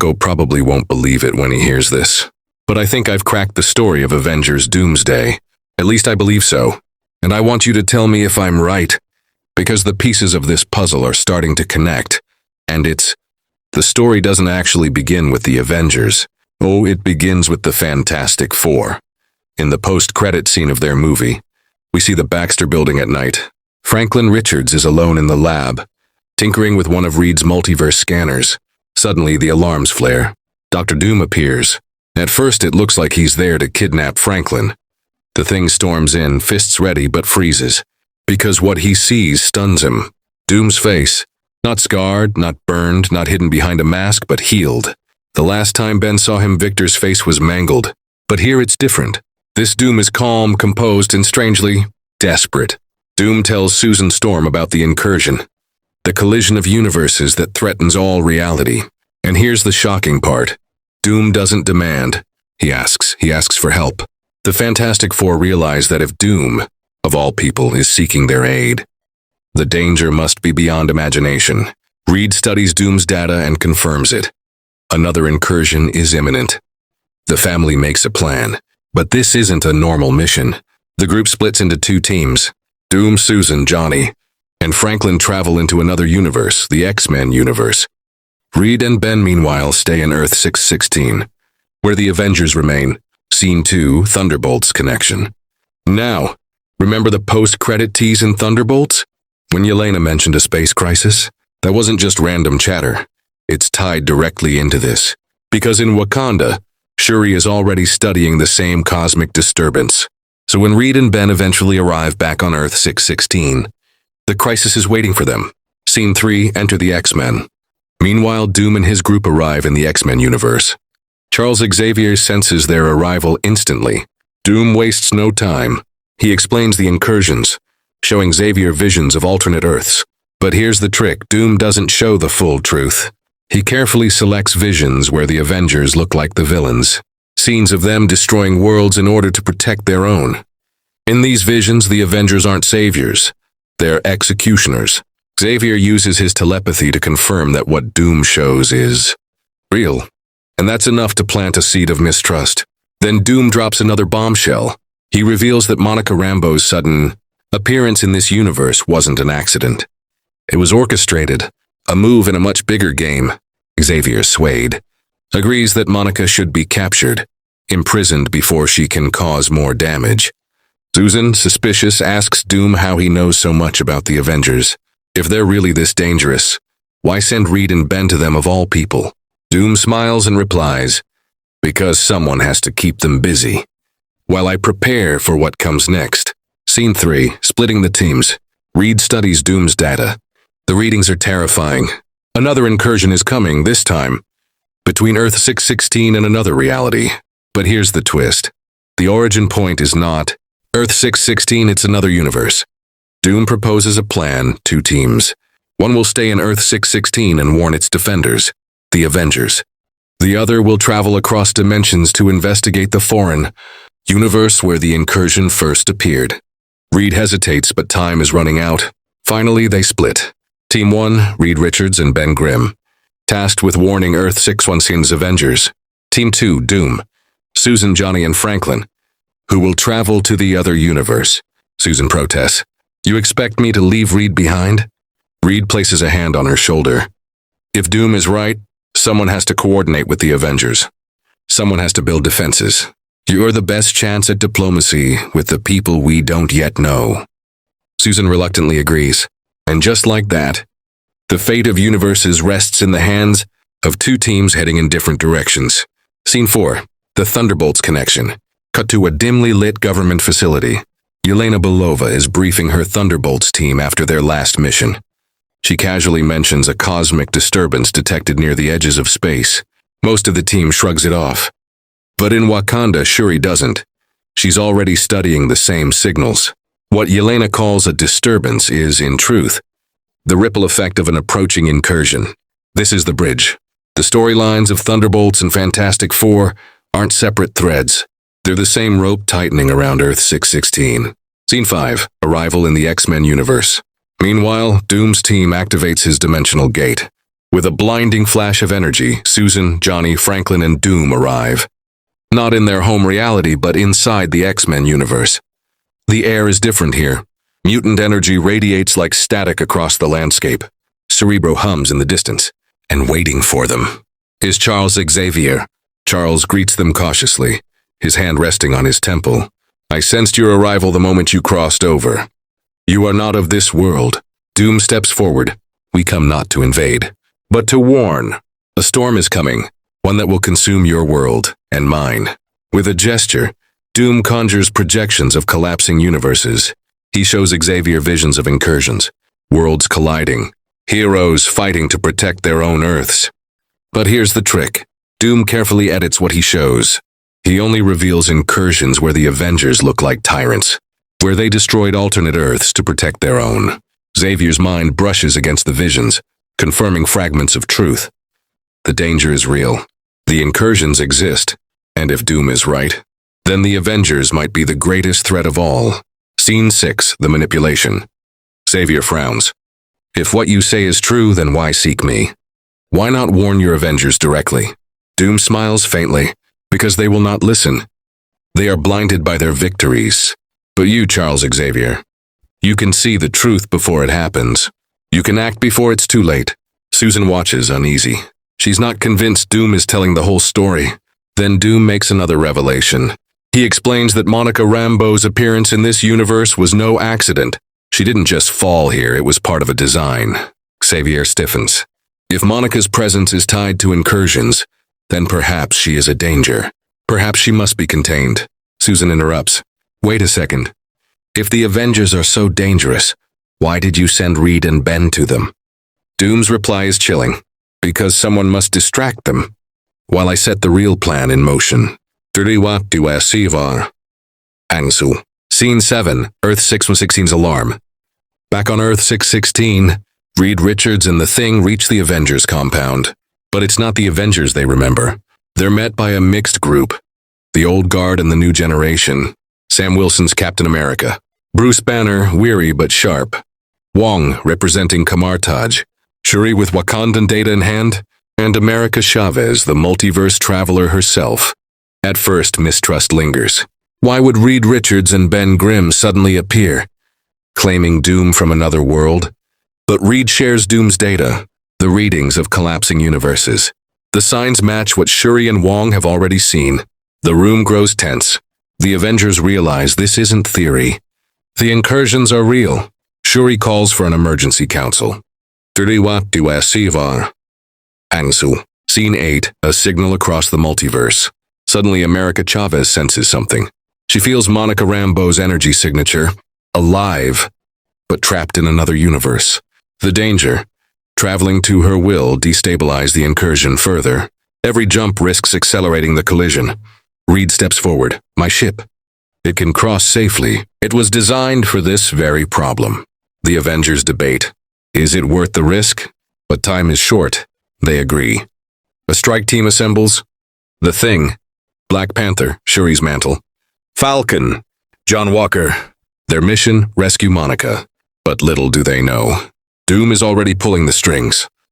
Marco probably won't believe it when he hears this. But I think I've cracked the story of Avengers Doomsday. At least I believe so. And I want you to tell me if I'm right, because the pieces of this puzzle are starting to connect. And the story doesn't actually begin with the Avengers. Oh, it begins with the Fantastic Four. In the post-credit scene of their movie, we see the Baxter building at night. Franklin Richards is alone in the lab, tinkering with one of Reed's multiverse scanners. Suddenly, the alarms flare. Dr. Doom appears. At first, it looks like he's there to kidnap Franklin. The Thing storms in, fists ready, but freezes, because what he sees stuns him. Doom's face, not scarred, not burned, not hidden behind a mask, but healed. The last time Ben saw him, Victor's face was mangled. But here it's different. This Doom is calm, composed, and strangely desperate. Doom tells Susan Storm about the incursion, the collision of universes that threatens all reality. And here's the shocking part. Doom doesn't demand. He asks for help. The Fantastic Four realize that if Doom, of all people, is seeking their aid, the danger must be beyond imagination. Reed studies Doom's data and confirms it. Another incursion is imminent. The family makes a plan, but this isn't a normal mission. The group splits into two teams. Doom, Susan, Johnny, and Franklin travel into another universe, the X-Men universe. Reed and Ben, meanwhile, stay in Earth 616, where the Avengers remain. Scene 2, Thunderbolts connection. Now, remember the post-credit tease in Thunderbolts? When Yelena mentioned a space crisis? That wasn't just random chatter. It's tied directly into this. Because in Wakanda, Shuri is already studying the same cosmic disturbance. So when Reed and Ben eventually arrive back on Earth 616, the crisis is waiting for them. Scene 3, Enter the X-Men. Meanwhile, Doom and his group arrive in the X-Men universe. Charles Xavier senses their arrival instantly. Doom wastes no time. He explains the incursions, showing Xavier visions of alternate Earths. But here's the trick. Doom doesn't show the full truth. He carefully selects visions where the Avengers look like the villains, scenes of them destroying worlds in order to protect their own. In these visions, the Avengers aren't saviors. They're executioners. Xavier uses his telepathy to confirm that what Doom shows is real. And that's enough to plant a seed of mistrust. Then Doom drops another bombshell. He reveals that Monica Rambeau's sudden appearance in this universe wasn't an accident. It was orchestrated, a move in a much bigger game. Xavier, swayed, agrees that Monica should be captured, imprisoned before she can cause more damage. Susan, suspicious, asks Doom how he knows so much about the Avengers. If they're really this dangerous, why send Reed and Ben to them of all people? Doom smiles and replies, because someone has to keep them busy, while I prepare for what comes next. Scene 3, Splitting the teams. Reed studies Doom's data. The readings are terrifying. Another incursion is coming, this time between Earth 616 and another reality. But here's the twist. The origin point is not Earth 616, it's another universe. Doom proposes a plan, two teams. One will stay in Earth 616 and warn its defenders, the Avengers. The other will travel across dimensions to investigate the foreign universe where the incursion first appeared. Reed hesitates, but time is running out. Finally, they split. Team 1, Reed Richards and Ben Grimm, tasked with warning Earth 616's Avengers. Team 2, Doom, Susan, Johnny, and Franklin, who will travel to the other universe. Susan protests. You expect me to leave Reed behind? Reed places a hand on her shoulder. If Doom is right, someone has to coordinate with the Avengers. Someone has to build defenses. You're the best chance at diplomacy with the people we don't yet know. Susan reluctantly agrees. And just like that, the fate of universes rests in the hands of two teams heading in different directions. Scene 4, The Thunderbolts connection. Cut to a dimly lit government facility. Yelena Belova is briefing her Thunderbolts team after their last mission. She casually mentions a cosmic disturbance detected near the edges of space. Most of the team shrugs it off. But in Wakanda, Shuri doesn't. She's already studying the same signals. What Yelena calls a disturbance is, in truth, the ripple effect of an approaching incursion. This is the bridge. The storylines of Thunderbolts and Fantastic Four aren't separate threads. They're the same rope tightening around Earth 616. Scene 5, Arrival in the X-Men universe. Meanwhile, Doom's team activates his dimensional gate. With a blinding flash of energy, Susan, Johnny, Franklin, and Doom arrive. Not in their home reality, but inside the X-Men universe. The air is different here. Mutant energy radiates like static across the landscape. Cerebro hums in the distance, and waiting for them is Charles Xavier. Charles greets them cautiously, his hand resting on his temple. I sensed your arrival the moment you crossed over. You are not of this world. Doom steps forward. We come not to invade, but to warn. A storm is coming, one that will consume your world and mine. With a gesture, Doom conjures projections of collapsing universes. He shows Xavier visions of incursions, worlds colliding, heroes fighting to protect their own Earths. But here's the trick. Doom carefully edits what he shows. He only reveals incursions where the Avengers look like tyrants, where they destroyed alternate Earths to protect their own. Xavier's mind brushes against the visions, confirming fragments of truth. The danger is real. The incursions exist, and if Doom is right, then the Avengers might be the greatest threat of all. Scene 6, the manipulation. Xavier frowns. If what you say is true, then why seek me? Why not warn your Avengers directly? Doom smiles faintly, because they will not listen. They are blinded by their victories. But you, Charles Xavier, you can see the truth before it happens. You can act before it's too late. Susan watches, uneasy. She's not convinced Doom is telling the whole story. Then Doom makes another revelation. He explains that Monica Rambeau's appearance in this universe was no accident. She didn't just fall here, it was part of a design. Xavier stiffens. If Monica's presence is tied to incursions, then perhaps she is a danger. Perhaps she must be contained. Susan interrupts. Wait a second. If the Avengers are so dangerous, why did you send Reed and Ben to them? Doom's reply is chilling. Because someone must distract them, while I set the real plan in motion. Angsu. Scene 7, Earth 616's alarm. Back on Earth 616, Reed Richards and the Thing reach the Avengers compound. But it's not the Avengers they remember. They're met by a mixed group. The old guard and the new generation. Sam Wilson's Captain America. Bruce Banner, weary but sharp. Wong, representing Kamartaj. Shuri with Wakandan data in hand. And America Chavez, the multiverse traveler herself. At first, mistrust lingers. Why would Reed Richards and Ben Grimm suddenly appear, claiming Doom from another world? But Reed shares Doom's data, the readings of collapsing universes. The signs match what Shuri and Wong have already seen. The room grows tense. The Avengers realize this isn't theory. The incursions are real. Shuri calls for an emergency council. Angsu. Scene 8, a signal across the multiverse. Suddenly, America Chavez senses something. She feels Monica Rambeau's energy signature, alive, but trapped in another universe. The danger, traveling to her will, destabilize the incursion further. Every jump risks accelerating the collision. Reed steps forward. My ship. It can cross safely. It was designed for this very problem. The Avengers debate. Is it worth the risk? But time is short. They agree. A strike team assembles. The Thing. Black Panther, Shuri's mantle. Falcon, John Walker. Their mission, rescue Monica. But little do they know. Doom is already pulling the strings.